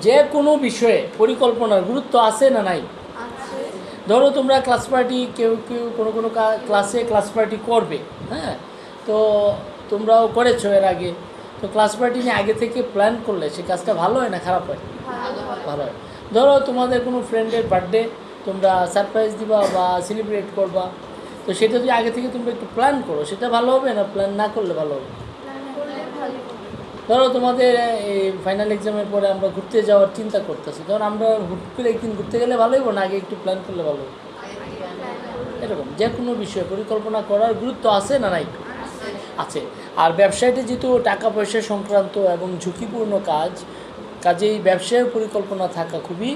যে কোনো বিষয়ে পরিকল্পনার গুরুত্ব আছে না নাই? ধরো তোমরা ক্লাস পার্টি, কেউ কেউ কোনো ক্লাসে ক্লাস পার্টি করবে, হ্যাঁ, তো তোমরাও করেছো এর আগে। তো ক্লাস পার্টি নিয়ে আগে থেকে প্ল্যান করলে সে কাজটা ভালো হয় না খারাপ হয়? ভালো হয়। ধরো তোমাদের কোনো ফ্রেন্ডের বার্থডে তোমরা সারপ্রাইজ দিবা বা সেলিব্রেট করবা, তো সেটা যদি আগে থেকে তোমরা একটু প্ল্যান করো, সেটা ভালো হবে না প্ল্যান না করলে ভালো হবে? ধরো তোমাদের এই ফাইনাল এক্সামের পরে আমরা ঘুরতে যাওয়ার চিন্তা করতেছি, ধরো আমরা হুট করে একদিন ঘুরতে গেলে ভালো হইব না আগে একটু প্ল্যান করলে ভালো হবে? এরকম যে কোনো বিষয়ে পরিকল্পনা করার গুরুত্ব আছে না নাই? আছে। আর ব্যবসায়টা যেহেতু টাকা পয়সা সংক্রান্ত এবং ঝুঁকিপূর্ণ কাজেই ব্যবসায়ের পরিকল্পনা থাকা খুবই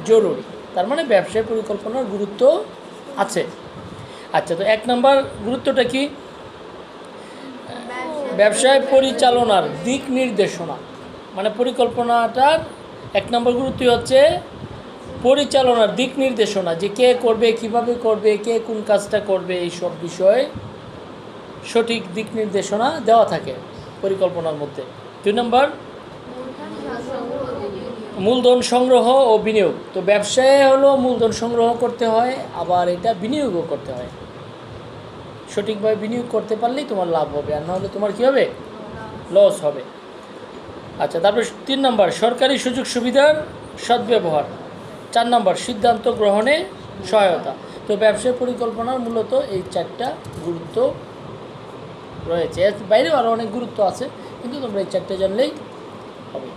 জরুরি। তার মানে ব্যবসায় পরিকল্পনার গুরুত্ব আছে। আচ্ছা, তো 1 নম্বর গুরুত্বটা কি? ব্যবসায় পরিচালনার দিক নির্দেশনা, মানে পরিকল্পনাটার 1 নম্বর গুরুত্বই হচ্ছে পরিচালনার দিক নির্দেশনা, যে কে করবে, কিভাবে করবে, কে কোন কাজটা করবে, এই সব বিষয়ে সঠিক দিক নির্দেশনা দেওয়া থাকে পরিকল্পনার মধ্যে। 2 নম্বর মূলধন সংগ্রহ ও বিনিয়োগ। তো ব্যবসায় হলো মূলধন সংগ্রহ করতে হয়, আবার এটা বিনিয়োগও করতে হয়। সঠিকভাবে বিনিয়োগ করতে পারলেই তোমার লাভ হবে, আর নাহলে তোমার কী হবে? লস হবে। আচ্ছা, তারপরে 3 নম্বর সরকারি সুযোগ সুবিধার সদ্ব্যবহার। 4 নম্বর সিদ্ধান্ত গ্রহণে সহায়তা। তো ব্যবসায় পরিকল্পনার মূলত এই 4টা গুরুত্ব রয়েছে। এর বাইরেও আরও অনেক গুরুত্ব আছে, কিন্তু তোমরা এই 4টে জানলেই হবে।